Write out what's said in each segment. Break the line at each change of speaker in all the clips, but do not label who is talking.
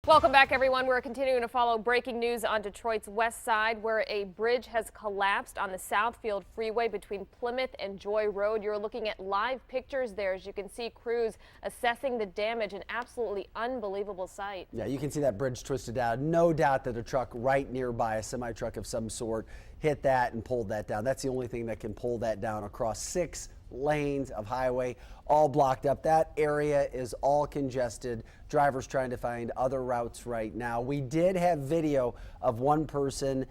Welcome back, everyone. We're continuing to follow breaking news on Detroit's west side, where a bridge has collapsed on the Southfield Freeway between Plymouth and Joy Road. You're looking at live pictures there as you can see crews assessing the damage. An absolutely unbelievable sight.
Yeah, you can see that bridge twisted down. No doubt that a truck right nearby, a semi-truck of some sort, hit that and pulled that down. That's the only thing that can pull that down across 6 lanes of highway, all blocked up. That area is all congested. Drivers trying to find other routes right now. We did have video of one person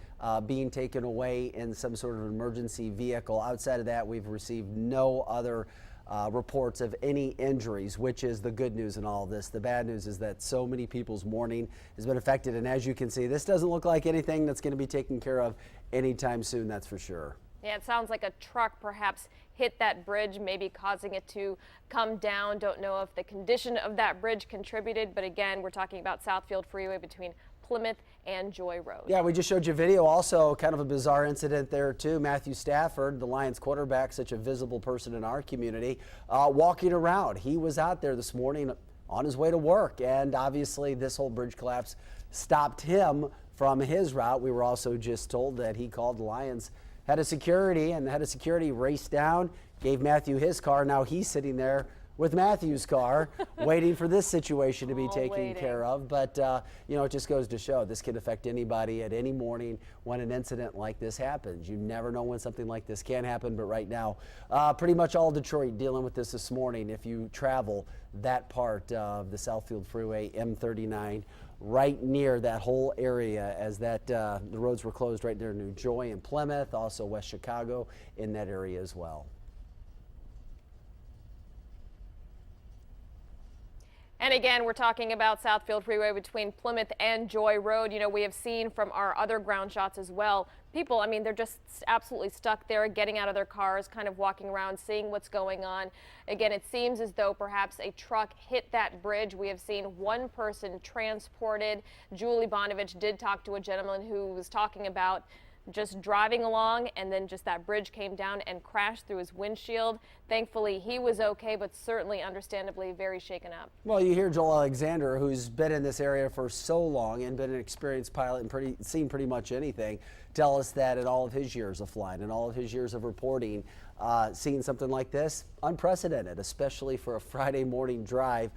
being taken away in some sort of emergency vehicle. Outside of that, we've received no other reports of any injuries, which is the good news in all of this. The bad news is that so many people's morning has been affected, and as you can see, this doesn't look like anything that's going to be taken care of anytime soon, that's for sure.
Yeah, it sounds like a truck perhaps hit that bridge, maybe causing it to come down. Don't know if the condition of that bridge contributed, but again, we're talking about Southfield Freeway between Plymouth and Joy Road.
Yeah, we just showed you video. Also, kind of a bizarre incident there too. Matthew Stafford, the Lions quarterback, such a visible person in our community, walking around. He was out there this morning on his way to work, and obviously this whole bridge collapse stopped him from his route. We were also just told that he called the Lions head of security, and the head of security raced down, gave Matthew his car. Now he's sitting there with Matthew's car waiting for this situation to be taken care of. But, you know, it just goes to show this can affect anybody at any morning when an incident like this happens. You never know when something like this can happen, but right now, pretty much all Detroit dealing with this morning. If you travel that part of the Southfield Freeway, M39, right near that whole area, as that the roads were closed right there near Joy and Plymouth, also West Chicago in that area as well.
And again, we're talking about Southfield Freeway between Plymouth and Joy Road. You know, we have seen from our other ground shots as well, people, I mean, they're just absolutely stuck there, getting out of their cars, kind of walking around, seeing what's going on. Again, it seems as though perhaps a truck hit that bridge. We have seen one person transported. Julie Bonovich did talk to a gentleman who was talking about just driving along, and then just that bridge came down and crashed through his windshield. Thankfully, he was okay, but certainly, understandably, very shaken up.
Well, you hear Joel Alexander, who's been in this area for so long and been an experienced pilot and seen pretty much anything, tell us that in all of his years of flying and all of his years of reporting, seeing something like this, unprecedented, especially for a Friday morning drive.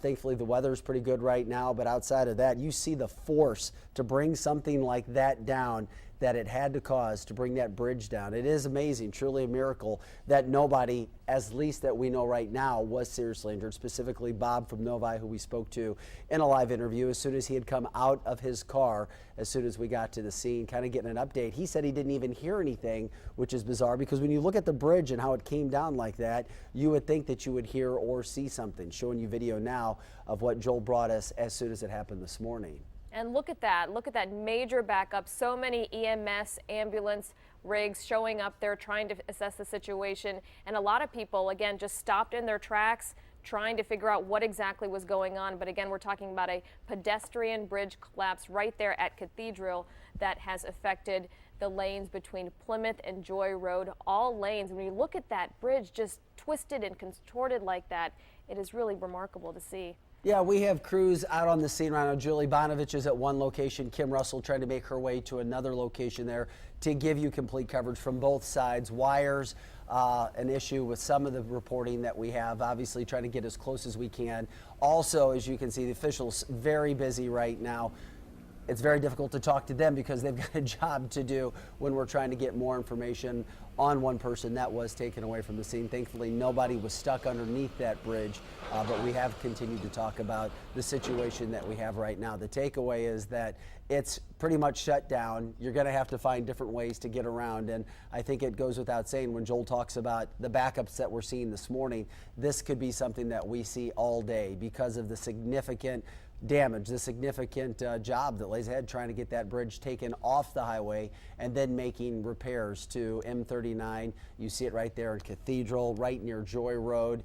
Thankfully, the weather's pretty good right now, but outside of that, you see the force to bring something like that down that it had to cause to bring that bridge down. It is amazing, truly a miracle that nobody, as least that we know right now, was seriously injured. Specifically, Bob from Novi, who we spoke to in a live interview, as soon as he had come out of his car, as soon as we got to the scene, kind of getting an update. He said he didn't even hear anything, which is bizarre because when you look at the bridge and how it came down like that, you would think that you would hear or see something. Showing you video now of what Joel brought us as soon as it happened this morning.
And look at that major backup. So many EMS, ambulance rigs showing up there trying to assess the situation. And a lot of people, again, just stopped in their tracks trying to figure out what exactly was going on. But again, we're talking about a pedestrian bridge collapse right there at Cathedral that has affected the lanes between Plymouth and Joy Road. All lanes. When you look at that bridge just twisted and contorted like that, it is really remarkable to see.
Yeah, we have crews out on the scene right now. Julie Bonovich is at one location. Kim Russell trying to make her way to another location there to give you complete coverage from both sides. Wires, an issue with some of the reporting that we have, obviously trying to get as close as we can. Also, as you can see, the officials very busy right now. It's very difficult to talk to them because they've got a job to do when we're trying to get more information on one person that was taken away from the scene. Thankfully, nobody was stuck underneath that bridge, but we have continued to talk about the situation that we have right now. The takeaway is that it's pretty much shut down. You're going to have to find different ways to get around, and I think it goes without saying when Joel talks about the backups that we're seeing this morning, this could be something that we see all day because of the significant damage, the significant job that lays ahead trying to get that bridge taken off the highway and then making repairs to M39. You see it right there in Cathedral, right near Joy Road.